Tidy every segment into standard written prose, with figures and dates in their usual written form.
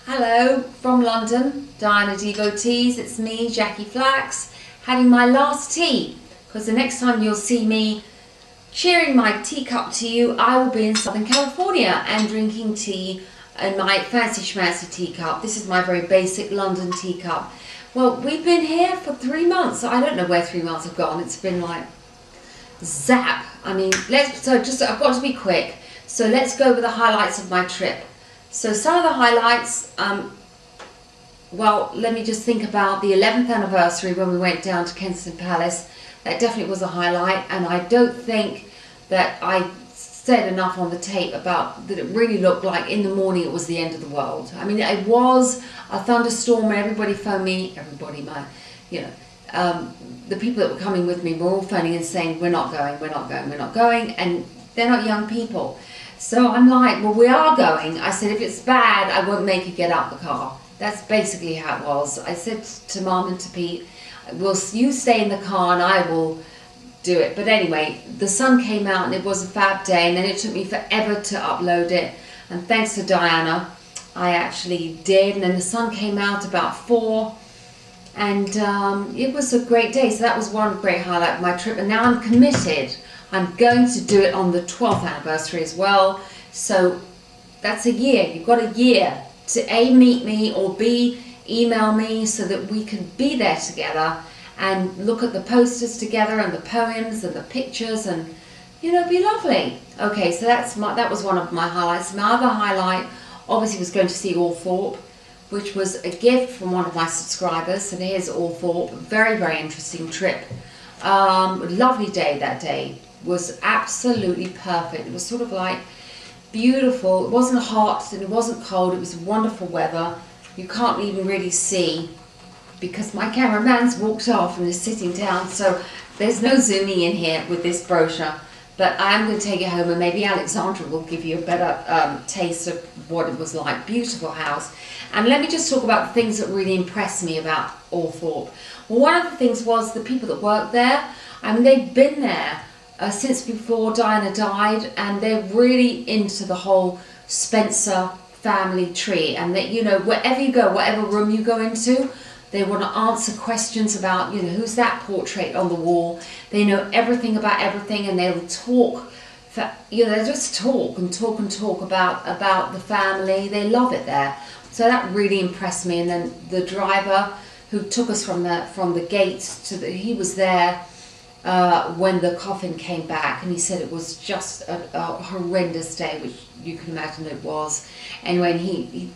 Hello from London, Diana Devotees. It's me, Jacalyn Flax, having my last tea, because the next time you'll see me cheering my teacup to you, I will be in Southern California and drinking tea in my fancy schmancy teacup. This is my very basic London teacup. Well, we've been here for 3 months. I don't know where 3 months have gone. It's been like zap. I mean, I've got to be quick. So let's go over the highlights of my trip. So some of the highlights, well, let me just think about the 11th anniversary when we went down to Kensington Palace. That definitely was a highlight, and I don't think that I said enough on the tape about that it really looked like in the morning it was the end of the world. I mean, it was a thunderstorm and everybody phoned me, the people that were coming with me were all phoning and saying, we're not going, we're not going, we're not going, and they're not young people. So I'm like, well, we are going. I said, if it's bad, I won't make you get out the car. That's basically how it was. I said to Mum and to Pete, you stay in the car and I will do it. But anyway, the sun came out and it was a fab day, and then it took me forever to upload it. And thanks to Diana, I actually did. And then the sun came out about 4, and it was a great day. So that was one great highlight of my trip. And now I'm committed. I'm going to do it on the 12th anniversary as well. So that's a year. You've got a year to A, meet me, or B, email me so that we can be there together and look at the posters together and the poems and the pictures, and be lovely. Okay, so that was one of my highlights. My other highlight obviously was going to see Althorpe, which was a gift from one of my subscribers. So here's Althorpe. Very, very interesting trip. Lovely day that day. Was absolutely perfect. It was sort of like beautiful. It wasn't hot and it wasn't cold. It was wonderful weather. You can't even really see because my cameraman's walked off and is sitting down, so there's no zooming in here with this brochure. But I am going to take it home, and maybe Alexandra will give you a better taste of what it was like. Beautiful house. And let me just talk about the things that really impressed me about Althorpe. Well, one of the things was the people that work there. I mean, they've been there since before Diana died, and they're really into the whole Spencer family tree, and that, wherever you go, whatever room you go into, they want to answer questions about, who's that portrait on the wall. They know everything about everything, and they'll talk they just talk and talk and talk about the family. They love it there. So that really impressed me. And then the driver who took us from the gate he was there when the coffin came back, and he said it was just a horrendous day, which you can imagine it was. Anyway,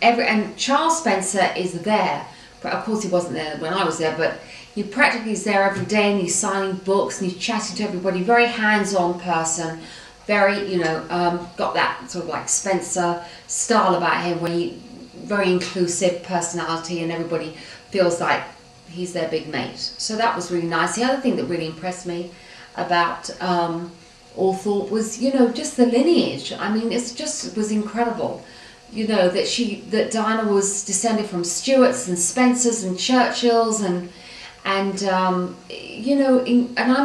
and Charles Spencer is there, but of course he wasn't there when I was there, but he practically is there every day, and he's signing books and he's chatting to everybody. Very hands-on person, very, got that sort of like Spencer style about him, very inclusive personality, and everybody feels like he's their big mate. So that was really nice. The other thing that really impressed me about Althorpe was, just the lineage. I mean, it was incredible. That Diana was descended from Stuarts and Spencers and Churchills, and I'm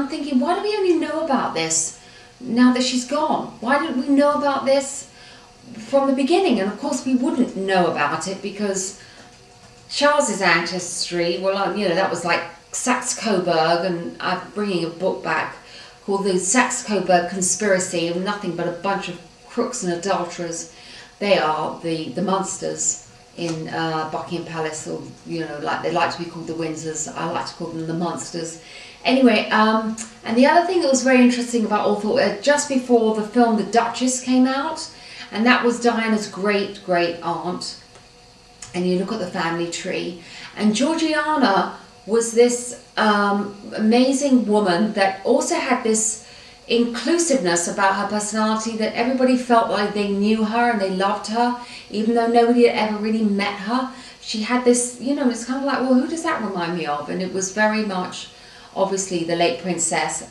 thinking, why do we only know about this now that she's gone? Why didn't we know about this from the beginning? And of course we wouldn't know about it because Charles's ancestry, well, that was like Saxe-Coburg, and I'm bringing a book back called The Saxe-Coburg Conspiracy, of nothing but a bunch of crooks and adulterers. They are the Munsters in Buckingham Palace, or like they like to be called the Windsors. I like to call them the Munsters. Anyway, and the other thing that was very interesting about Althorpe, just before the film The Duchess came out, and that was Diana's great aunt. And you look at the family tree, and Georgianna was this amazing woman that also had this inclusiveness about her personality, that everybody felt like they knew her and they loved her, even though nobody had ever really met her. She had this, it's kind of like, well, who does that remind me of? And it was very much, obviously, the late princess.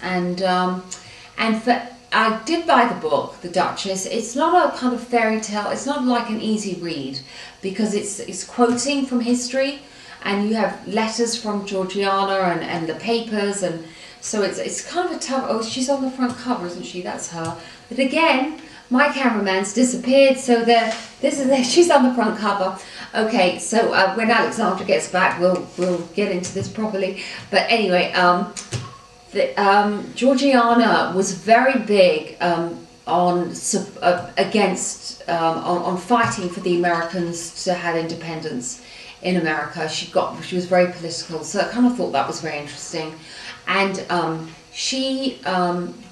I did buy the book, The Duchess. It's not a kind of fairy tale. It's not like an easy read because it's quoting from history, and you have letters from Georgianna and the papers, and so it's kind of a tough. Oh, she's on the front cover, isn't she? That's her. But again, my cameraman's disappeared, so she's on the front cover. Okay, so when Alexandra gets back, we'll get into this properly. But anyway, Georgiana was very big on fighting for the Americans to have independence in America. She was very political, so I kind of thought that was very interesting. And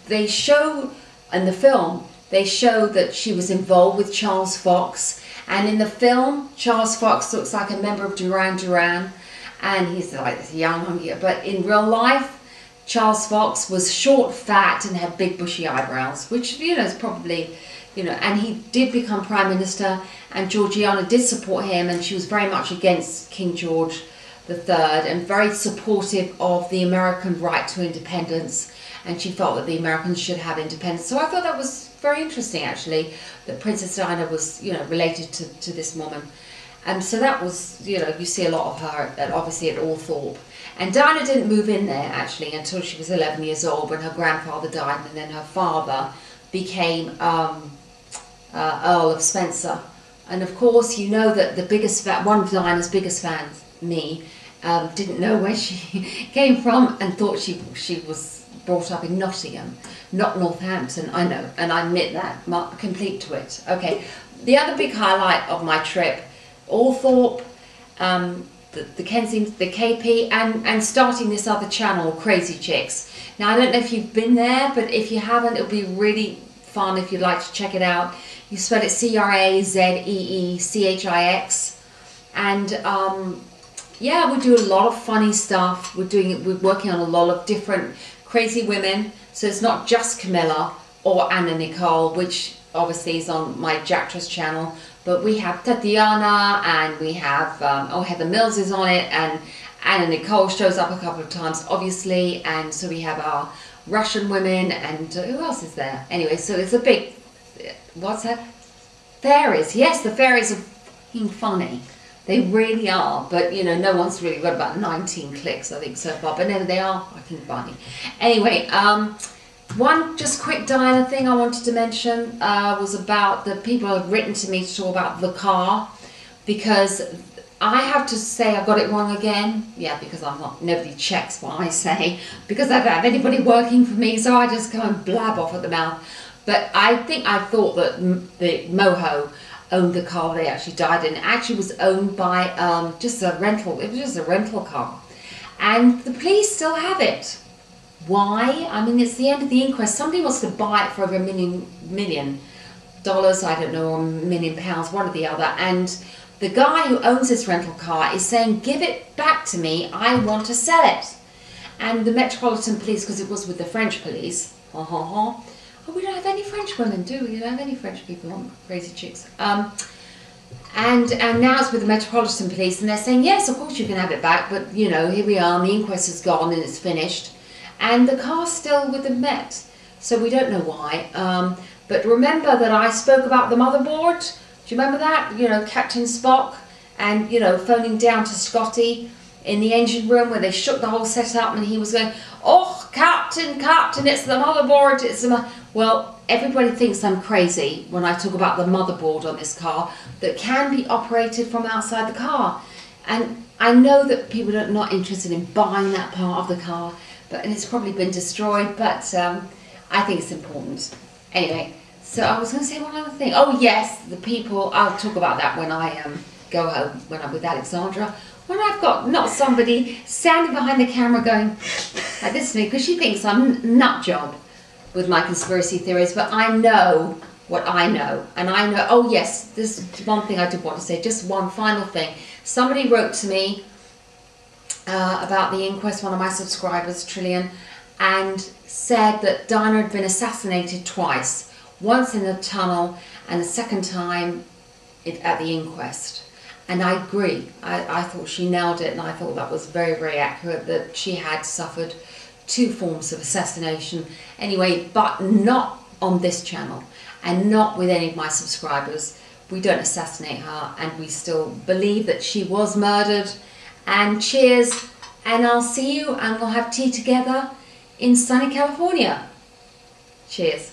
they show in the film, they show that she was involved with Charles Fox. And in the film, Charles Fox looks like a member of Duran Duran, and he's like this young, but in real life, Charles Fox was short, fat, and had big bushy eyebrows, which, you know, is probably, you know, and he did become Prime Minister, and Georgiana did support him, and she was very much against King George III and very supportive of the American right to independence, and she felt that the Americans should have independence. So I thought that was very interesting, actually, that Princess Diana was, you know, related to this woman. And so that was, you know, you see a lot of her, obviously, at Althorpe. And Diana didn't move in there, actually, until she was 11 years old, when her grandfather died, and then her father became Earl of Spencer. And of course, you know that one of Diana's biggest fans, me, didn't know where she came from and thought she was brought up in Nottingham, not Northampton. I know, and I admit that, complete twit. Okay, the other big highlight of my trip, Althorpe, the Kensington, the KP, and starting this other channel, Crazy Chicks. Now, I don't know if you've been there, but if you haven't, it'll be really fun if you'd like to check it out. You spell it CrazeeChix, and yeah, we do a lot of funny stuff. We're working on a lot of different crazy women. So it's not just Camilla or Anna Nicole, which obviously is on my Jactress channel, but we have Tatiana, and we have Heather Mills is on it, and Anna Nicole shows up a couple of times, obviously, and so we have our Russian women, and who else is there? Anyway, so it's a big, what's that? Fairies. Yes, the fairies are fucking funny. They really are, but you know, no one's really got about 19 clicks, I think, so far, but no, they are fucking funny. Anyway, one just quick Diana thing I wanted to mention was about the people who have written to me to talk about the car, because I have to say I got it wrong again. Yeah, because nobody checks what I say, because I don't have anybody working for me, so I just go and blab off at the mouth. But I thought that the Moho owned the car they actually died in. It actually was owned by just a rental. It was just a rental car, and the police still have it. Why? I mean, it's the end of the inquest. Somebody wants to buy it for over $1 million, I don't know, or £1 million, one or the other. And the guy who owns this rental car is saying, "Give it back to me. I want to sell it." And the Metropolitan Police, because it was with the French police, oh, we don't have any French women, do we? We don't have any French people on Crazy Chicks. And now it's with the Metropolitan Police, and they're saying, yes, of course you can have it back, but you know, here we are, and the inquest is gone and it's finished, and the car's still with the Met, so we don't know why. But remember that I spoke about the motherboard. Do you remember that? You know, Captain Spock, and you know, phoning down to Scotty in the engine room where they shook the whole setup, and he was going, "Oh, Captain, it's the motherboard, it's the Well, everybody thinks I'm crazy when I talk about the motherboard on this car that can be operated from outside the car. And I know that people are not interested in buying that part of the car, and it's probably been destroyed, but I think it's important. Anyway, so I was going to say one other thing. Oh yes, the people, I'll talk about that when I go home, when I'm with Alexandra. When I've got not somebody standing behind the camera going like this to me, because she thinks I'm nut job with my conspiracy theories, but I know what I know, and I know, oh yes, this is one thing I did want to say, just one final thing. Somebody wrote to me about the inquest, one of my subscribers, Trillian, and said that Diana had been assassinated twice, once in the tunnel and the second time at the inquest. And I agree. I thought she nailed it, and I thought that was very, very accurate, that she had suffered 2 forms of assassination. Anyway, but not on this channel, and not with any of my subscribers. We don't assassinate her, and we still believe that she was murdered. And cheers, and I'll see you, and we'll have tea together in sunny California. Cheers.